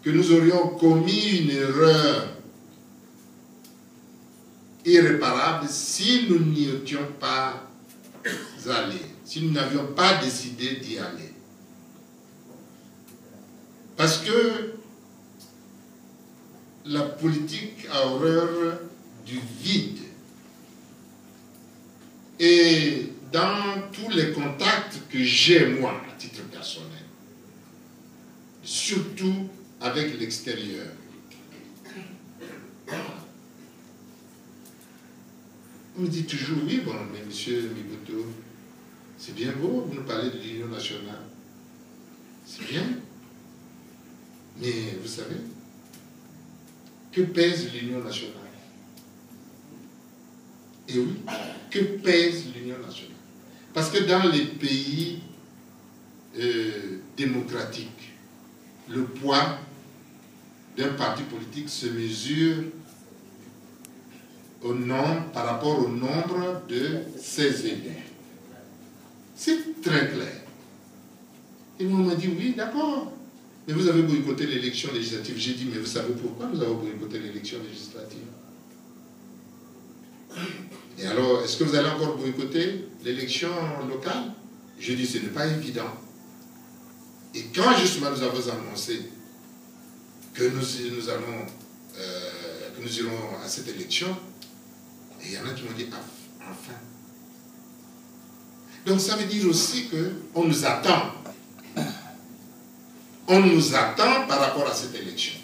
que nous aurions commis une erreur irréparable si nous n'y étions pas allés, si nous n'avions pas décidé d'y aller. Parce que la politique a horreur du vide. Et dans tous les contacts que j'ai, moi, à titre personnel, surtout avec l'extérieur, on me dit toujours, oui, bon, mais monsieur Miboto, c'est bien beau, vous nous parlez de l'Union nationale. C'est bien. Mais vous savez, que pèse l'Union nationale? Et oui, que pèse l'Union nationale? Parce que dans les pays démocratiques, le poids d'un parti politique se mesure par rapport au nombre de ses élus. C'est très clair. Et nous, on m'a dit, oui, d'accord. Mais vous avez boycotté l'élection législative. J'ai dit, mais vous savez pourquoi nous avons boycotté l'élection législative? Et alors, est-ce que vous allez encore boycotter l'élection locale? Je dis, ce n'est pas évident. Et quand justement nous avons annoncé que nous irons à cette élection, et il y en a qui m'ont dit, ah, enfin. Donc ça veut dire aussi qu'on nous attend. On nous attend par rapport à cette élection.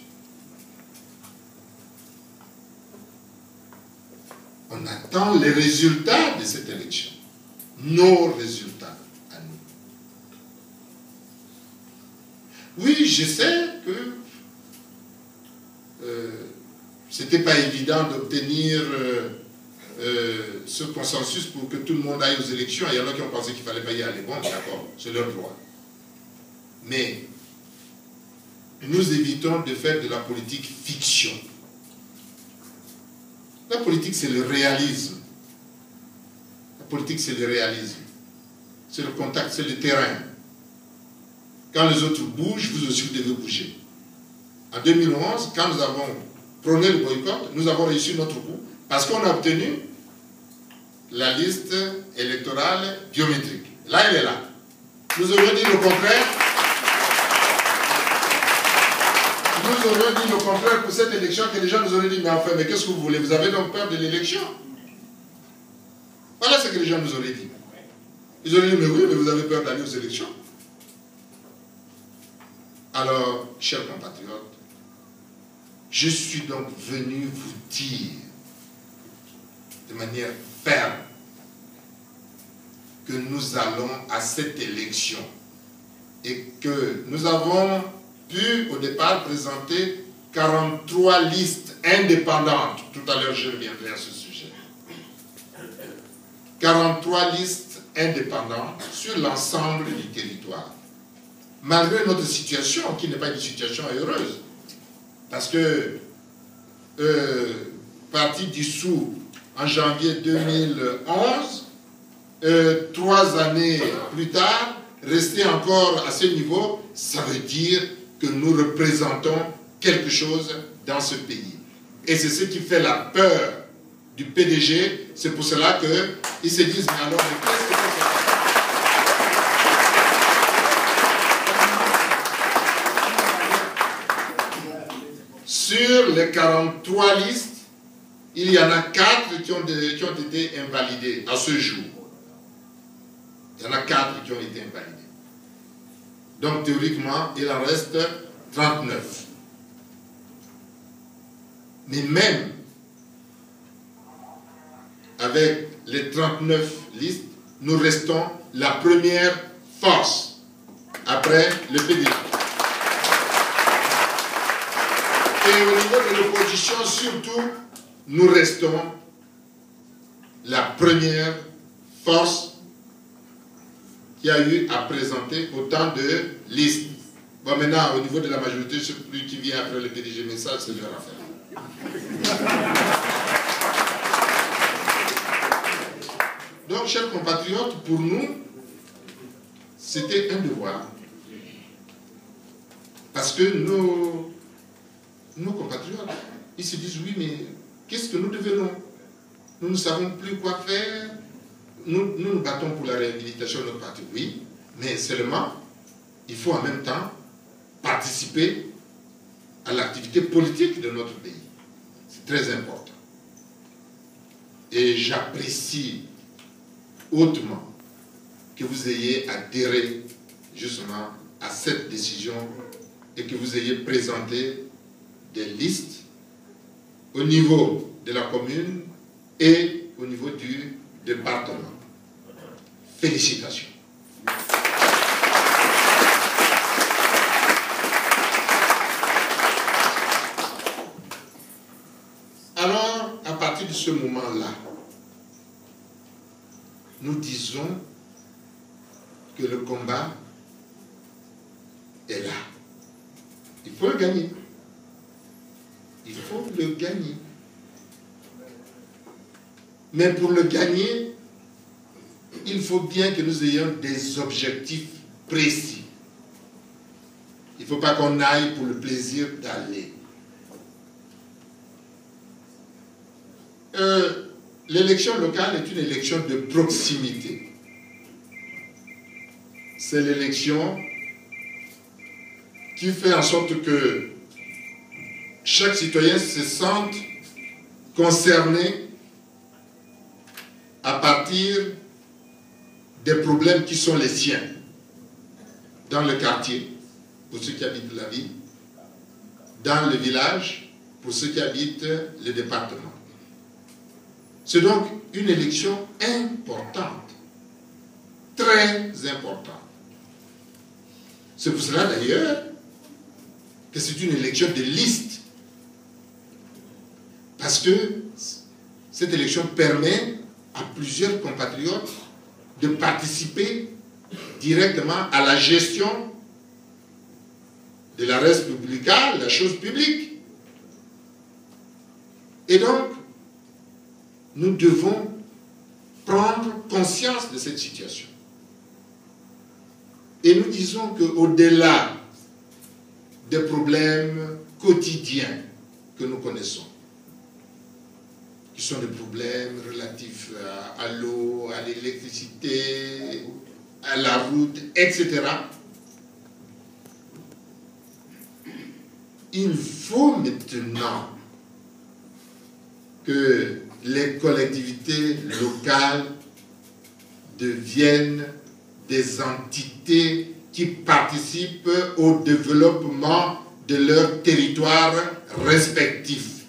On attend les résultats de cette élection. Nos résultats à nous. Oui, je sais que c'était pas évident d'obtenir ce consensus pour que tout le monde aille aux élections. Il y en a qui ont pensé qu'il ne fallait pas y aller. Bon, d'accord, c'est leur droit. Mais nous évitons de faire de la politique fiction. La politique, c'est le réalisme. La politique, c'est le réalisme. C'est le contact, c'est le terrain. Quand les autres bougent, vous aussi, vous devez bouger. En 2011, quand nous avons prôné le boycott, nous avons réussi notre coup parce qu'on a obtenu la liste électorale biométrique. Là, elle est là. Nous aurions dit le contraire. Nous aurions dit le contraire pour cette élection, que les gens nous auraient dit, mais enfin, mais qu'est-ce que vous voulez? Vous avez donc peur de l'élection? Voilà ce que les gens nous auraient dit. Ils auraient dit, mais oui, mais vous avez peur d'aller aux élections. Alors, chers compatriotes, je suis donc venu vous dire de manière ferme que nous allons à cette élection et que nous avons pu au départ présenter 43 listes indépendantes. Tout à l'heure, je reviendrai à ce sujet. 43 listes indépendantes sur l'ensemble du territoire. Malgré notre situation, qui n'est pas une situation heureuse, parce que parti dissous en janvier 2011, 3 années plus tard, rester encore à ce niveau, ça veut dire que nous représentons quelque chose dans ce pays. Et c'est ce qui fait la peur du PDG. C'est pour cela qu'ils se disent, mais alors, qu'est-ce que c'est? Sur les 43 listes, il y en a 4 qui ont été invalidées à ce jour. Il y en a 4 qui ont été invalidées. Donc théoriquement, il en reste 39. Mais même avec les 39 listes, nous restons la première force après le PDG. Et au niveau de l'opposition, surtout, nous restons la première force qui a eu à présenter autant de listes. Bon, maintenant, au niveau de la majorité, je ne sais plus qui vient après le PDG, mais ça, c'est leur affaire. Donc, chers compatriotes, pour nous, c'était un devoir. Parce que nos compatriotes, ils se disent, oui, mais qu'est-ce que nous devenons? Nous ne savons plus quoi faire. Nous nous battons pour la réhabilitation de notre parti, oui, mais seulement, il faut en même temps participer à l'activité politique de notre pays. C'est très important. Et j'apprécie hautement que vous ayez adhéré justement à cette décision et que vous ayez présenté des listes au niveau de la commune et au niveau du département. Félicitations. Alors, à partir de ce moment-là, nous disons que le combat est là. Il faut le gagner. Il faut le gagner. Mais pour le gagner, il faut bien que nous ayons des objectifs précis. Il ne faut pas qu'on aille pour le plaisir d'aller. L'élection locale est une élection de proximité. C'est l'élection qui fait en sorte que chaque citoyen se sente concerné à partir des problèmes qui sont les siens dans le quartier, pour ceux qui habitent la ville, dans le village, pour ceux qui habitent le département. C'est donc une élection importante, très importante. C'est pour cela d'ailleurs que c'est une élection de liste. Parce que cette élection permet à plusieurs compatriotes de participer directement à la gestion de la res publica, la chose publique. Et donc, nous devons prendre conscience de cette situation. Et nous disons qu'au-delà des problèmes quotidiens que nous connaissons, qui sont des problèmes relatifs à l'eau, à l'électricité, à la route, etc., il faut maintenant que les collectivités locales deviennent des entités qui participent au développement de leurs territoires respectifs.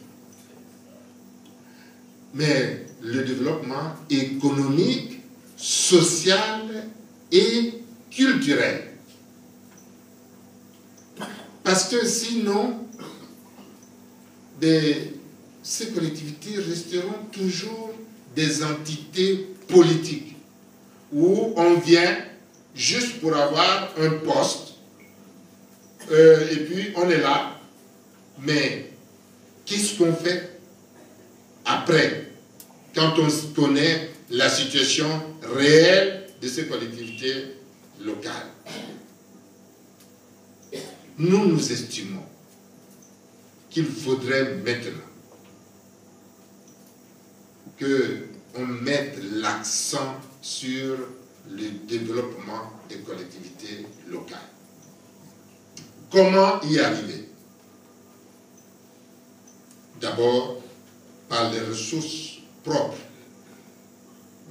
Mais le développement économique, social et culturel. Parce que sinon, ces collectivités resteront toujours des entités politiques où on vient juste pour avoir un poste et puis on est là. Mais qu'est-ce qu'on fait après, quand on connaît la situation réelle de ces collectivités locales? Nous estimons qu'il faudrait maintenant qu'on mette l'accent sur le développement des collectivités locales. Comment y arriver? D'abord, par les ressources propres.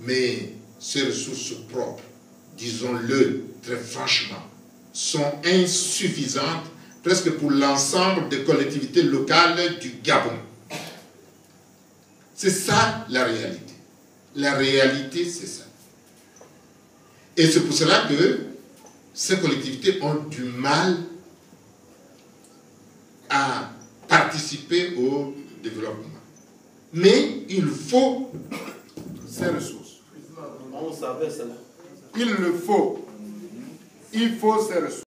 Mais ces ressources propres, disons-le très franchement, sont insuffisantes presque pour l'ensemble des collectivités locales du Gabon. C'est ça la réalité. La réalité, c'est ça. Et c'est pour cela que ces collectivités ont du mal à participer au développement. Mais il faut ces ressources. On savait cela. Il le faut. Il faut ces ressources.